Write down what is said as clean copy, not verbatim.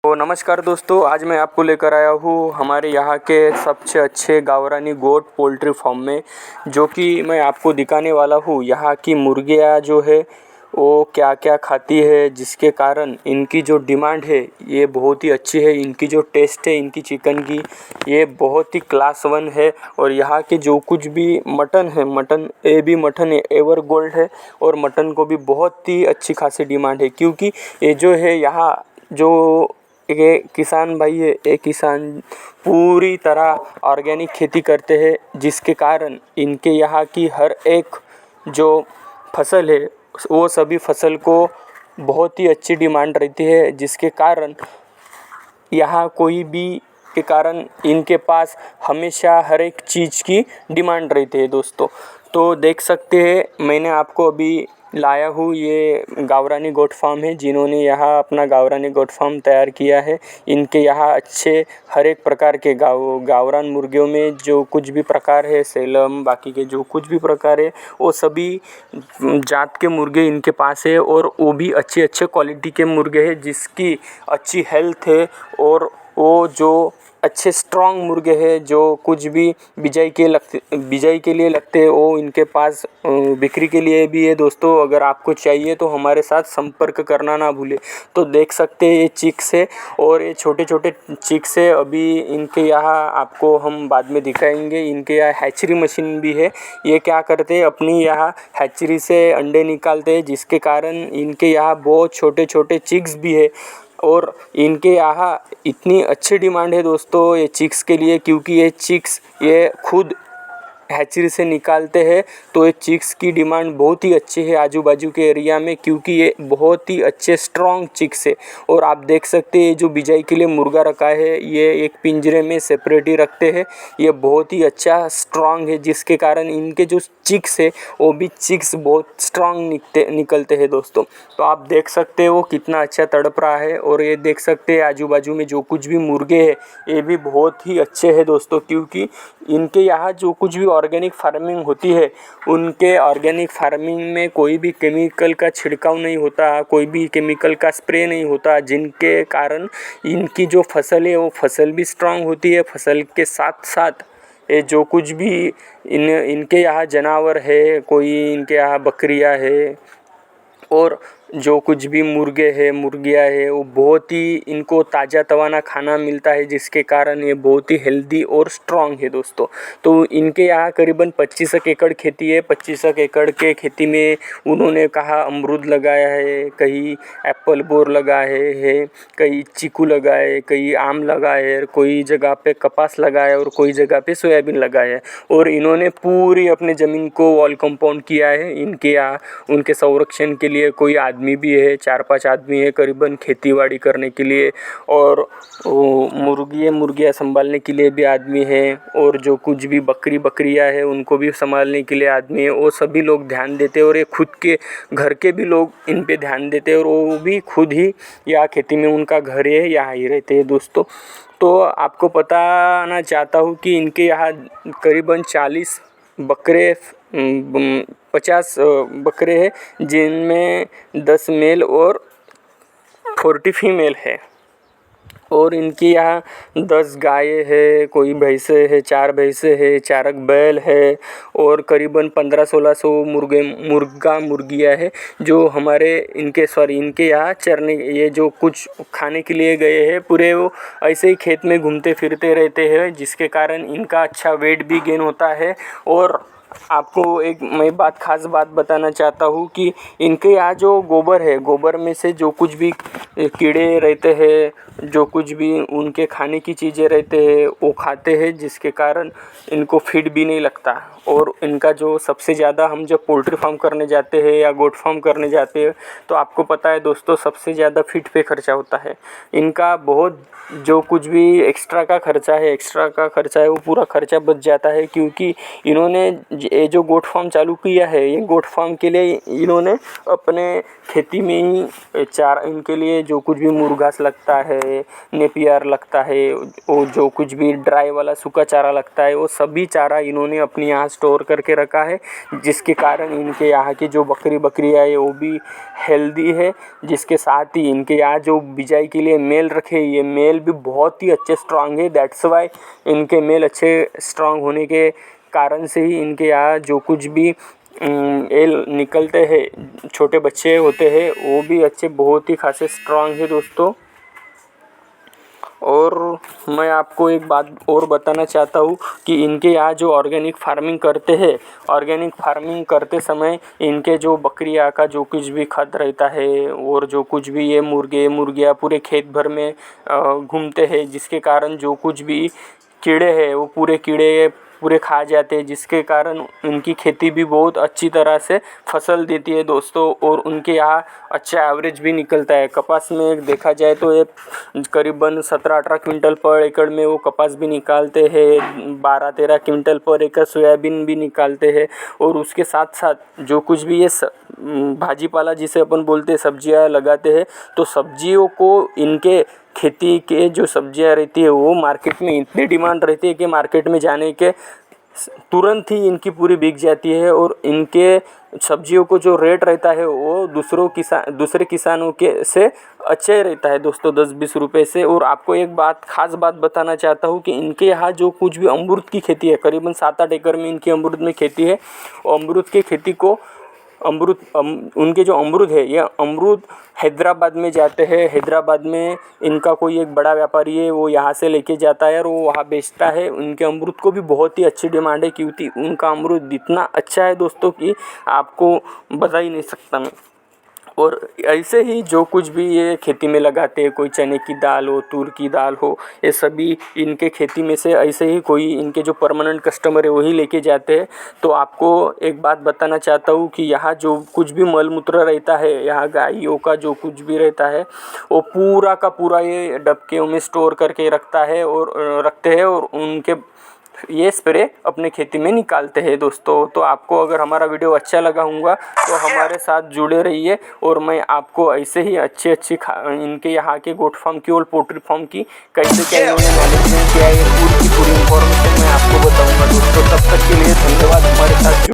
तो नमस्कार दोस्तों, आज मैं आपको लेकर आया हूँ हमारे यहाँ के सबसे अच्छे गावरानी गोट पोल्ट्री फार्म में, जो कि मैं आपको दिखाने वाला हूँ। यहाँ की मुर्गियाँ जो है वो क्या क्या खाती है, जिसके कारण इनकी जो डिमांड है ये बहुत ही अच्छी है। इनकी जो टेस्ट है इनकी चिकन की, ये बहुत ही क्लास 1 है। और यहाँ के जो कुछ भी मटन है, मटन AB मटन है, एवर गोल्ड है। और मटन को भी बहुत ही अच्छी खासी डिमांड है, क्योंकि ये जो है यहाँ जो ये किसान भाई है, ये किसान पूरी तरह ऑर्गेनिक खेती करते हैं, जिसके कारण इनके यहाँ की हर एक जो फसल है वो सभी फसल को बहुत ही अच्छी डिमांड रहती है। जिसके कारण यहाँ कोई भी के कारण इनके पास हमेशा हर एक चीज़ की डिमांड रहती है दोस्तों। तो देख सकते हैं, मैंने आपको अभी लाया हूँ, ये गावरानी गोट फार्म है, जिन्होंने यहाँ अपना गावरानी गोट फार्म तैयार किया है। इनके यहाँ अच्छे हर एक प्रकार के गावरान मुर्गियों में जो कुछ भी प्रकार है, सेलम बाकी के जो कुछ भी प्रकार है, वो सभी जात के मुर्गे इनके पास है। और वो भी अच्छे अच्छे क्वालिटी के मुर्गे हैं, जिसकी अच्छी हेल्थ है। और वो जो अच्छे स्ट्रॉन्ग मुर्गे हैं, जो कुछ भी बिजाई के लिए लगते हैं, वो इनके पास बिक्री के लिए भी है दोस्तों। अगर आपको चाहिए तो हमारे साथ संपर्क करना ना भूलें। तो देख सकते हैं ये चिक्स है, और ये छोटे छोटे चिक्स है। अभी इनके यहाँ आपको हम बाद में दिखाएंगे। इनके यहाँ हैचरी मशीन भी है। ये क्या करते हैं, अपनी यहाँ हैचरी से अंडे निकालते हैं, जिसके कारण इनके यहाँ बहुत छोटे छोटे चिक्स भी है। और इनके यहाँ इतनी अच्छी डिमांड है दोस्तों ये चिक्स के लिए, क्योंकि ये चिक्स ये खुद हैचरी से निकालते हैं। तो ये चिक्स की डिमांड बहुत ही अच्छी है आजू बाजू के एरिया में, क्योंकि ये बहुत ही अच्छे स्ट्रॉन्ग चिक्स है। और आप देख सकते हैं जो बिजाई के लिए मुर्गा रखा है, ये एक पिंजरे में सेपरेट ही रखते हैं। ये बहुत ही अच्छा स्ट्रॉन्ग है, जिसके कारण इनके जो चिक्स है वो भी चिक्स बहुत स्ट्रॉन्ग निकलते हैं दोस्तों। तो आप देख सकते हैं वो कितना अच्छा तड़प रहा है। और ये देख सकते हैं आजू बाजू में जो कुछ भी मुर्गे हैं ये भी बहुत ही अच्छे हैं दोस्तों, क्योंकि इनके यहाँ जो कुछ भी ऑर्गेनिक फार्मिंग होती है, उनके ऑर्गेनिक फार्मिंग में कोई भी केमिकल का छिड़काव नहीं होता, कोई भी केमिकल का स्प्रे नहीं होता, जिनके कारण इनकी जो फसल है वो फसल भी स्ट्रांग होती है। फसल के साथ साथ ये जो कुछ भी इनके यहाँ जानवर है, कोई इनके यहाँ बकरियाँ है, और जो कुछ भी मुर्गे हैं मुर्गियाँ है, वो बहुत ही इनको ताज़ा तवाना खाना मिलता है, जिसके कारण ये बहुत ही हेल्दी और स्ट्रॉन्ग है दोस्तों। तो इनके यहाँ करीबन 25 एकड़ खेती है। 25 एकड़ के खेती में उन्होंने कहा अमरूद लगाया है, कहीं एप्पल बोर लगाए है, कहीं चीकू लगाए, कहीं आम लगाए है, कोई जगह पे कपास लगाया और कोई जगह पे सोयाबीन लगाया है। और इन्होंने पूरी अपने ज़मीन को वॉल कंपाउंड किया है। इनके यहाँ उनके संरक्षण के लिए कोई आदमी भी है, 4-5 आदमी है करीबन खेतीबाड़ी करने के लिए, और मुर्गियाँ संभालने के लिए भी आदमी है, और जो कुछ भी बकरियाँ है उनको भी संभालने के लिए आदमी है। वो सभी लोग ध्यान देते हैं, और ये खुद के घर के भी लोग इन पे ध्यान देते हैं, और वो भी खुद ही यहाँ खेती में उनका घर है, यहाँ ही रहते हैं दोस्तों। तो आपको बताना चाहता हूँ कि इनके यहाँ करीबन 40 बकरे 50 बकरे हैं, जिनमें 10 मेल और 40 फीमेल है। और इनके यहाँ 10 गायें है, कोई भैंसे है, 4 भैंसे है, 4 बैल है, और करीबन 1500-1600 मुर्गियाँ है, जो हमारे इनके यहाँ चरने, ये जो कुछ खाने के लिए गए हैं पूरे, वो ऐसे ही खेत में घूमते फिरते रहते हैं, जिसके कारण इनका अच्छा वेट भी गेन होता है। और आपको एक मैं खास बात बताना चाहता हूँ कि इनके यहाँ जो गोबर है, गोबर में से जो कुछ भी कीड़े रहते हैं, जो कुछ भी उनके खाने की चीज़ें रहते हैं वो खाते हैं, जिसके कारण इनको फीड भी नहीं लगता। और इनका जो सबसे ज़्यादा, हम जब पोल्ट्री फार्म करने जाते हैं या गोट फार्म करने जाते हैं, तो आपको पता है दोस्तों सबसे ज़्यादा फीड पे खर्चा होता है। इनका बहुत जो कुछ भी एक्स्ट्रा का खर्चा है वो पूरा खर्चा बच जाता है, क्योंकि इन्होंने ये जो गोट फार्म चालू किया है, ये गोट फार्म के लिए इन्होंने अपने खेती में ही चारा, इनके लिए जो कुछ भी मुर्घास लगता है, नेपियर लगता है, वो जो कुछ भी ड्राई वाला सूखा चारा लगता है, वो सभी चारा इन्होंने अपने यहाँ स्टोर करके रखा है, जिसके कारण इनके यहाँ की जो बकरियाँ है वो भी हेल्दी है। जिसके साथ ही इनके यहाँ जो बिजाई के लिए मेल रखे, ये मेल भी बहुत ही अच्छे स्ट्रांग है। दैट्स वाई इनके मेल अच्छे स्ट्रांग होने के कारण से ही इनके यहाँ जो कुछ भी एल निकलते हैं, छोटे बच्चे होते हैं, वो भी अच्छे बहुत ही खासे स्ट्रांग है दोस्तों। और मैं आपको एक बात और बताना चाहता हूँ कि इनके यहाँ जो ऑर्गेनिक फार्मिंग करते हैं, ऑर्गेनिक फार्मिंग करते समय इनके जो बकरियाँ का जो कुछ भी खाद रहता है और जो कुछ भी ये मुर्गियाँ पूरे खेत भर में घूमते हैं, जिसके कारण जो कुछ भी कीड़े हैं वो पूरे खा जाते हैं, जिसके कारण उनकी खेती भी बहुत अच्छी तरह से फसल देती है दोस्तों। और उनके यहाँ अच्छा एवरेज भी निकलता है। कपास में देखा जाए तो ये करीबन 17-18 क्विंटल पर एकड़ में वो कपास भी निकालते हैं, 12-13 क्विंटल पर एकड़ सोयाबीन भी निकालते हैं। और उसके साथ साथ जो कुछ भी ये भाजीपाला जिसे अपन बोलते हैं सब्जियां लगाते हैं, तो सब्जियों को इनके खेती के जो सब्जियां रहती है वो मार्केट में इतनी डिमांड रहती है कि मार्केट में जाने के तुरंत ही इनकी पूरी बिक जाती है। और इनके सब्जियों को जो रेट रहता है वो दूसरे किसानों के से अच्छे रहता है दोस्तों, 10-20 रुपये से। और आपको एक खास बात बताना चाहता हूँ कि इनके यहाँ जो कुछ भी अमरूद की खेती है, करीबन 7-8 एकड़ में इनकी अमरूद में खेती है। अमरूद की खेती को उनके जो अमरूद है, ये अमरूद हैदराबाद में जाते हैं। हैदराबाद में इनका कोई एक बड़ा व्यापारी है, वो यहाँ से लेके जाता है और वो वहाँ बेचता है। उनके अमरूद को भी बहुत ही अच्छी डिमांड है, क्योंकि उनका अमरूद इतना अच्छा है दोस्तों कि आपको बता ही नहीं सकता मैं। और ऐसे ही जो कुछ भी ये खेती में लगाते हैं, कोई चने की दाल हो, तूर की दाल हो, ये सभी इनके खेती में से ऐसे ही कोई इनके जो परमानेंट कस्टमर है वही लेके जाते हैं। तो आपको एक बात बताना चाहता हूँ कि यहाँ जो कुछ भी मल मूत्र रहता है, यहाँ गायों का जो कुछ भी रहता है वो पूरा का पूरा ये डबके में स्टोर करके रखते हैं और उनके ये स्प्रे अपने खेती में निकालते हैं दोस्तों। तो आपको अगर हमारा वीडियो अच्छा लगा होगा तो हमारे साथ जुड़े रहिए, और मैं आपको ऐसे ही अच्छी इनके यहाँ के गोट फार्म की और पोल्ट्री फार्म की कैसे क्या इन्होंने मैनेजमेंट किया है, पूरी इन्फॉर्मेशन मैं आपको बताऊंगा दोस्तों। तब तक के लिए धन्यवाद हमारे साथ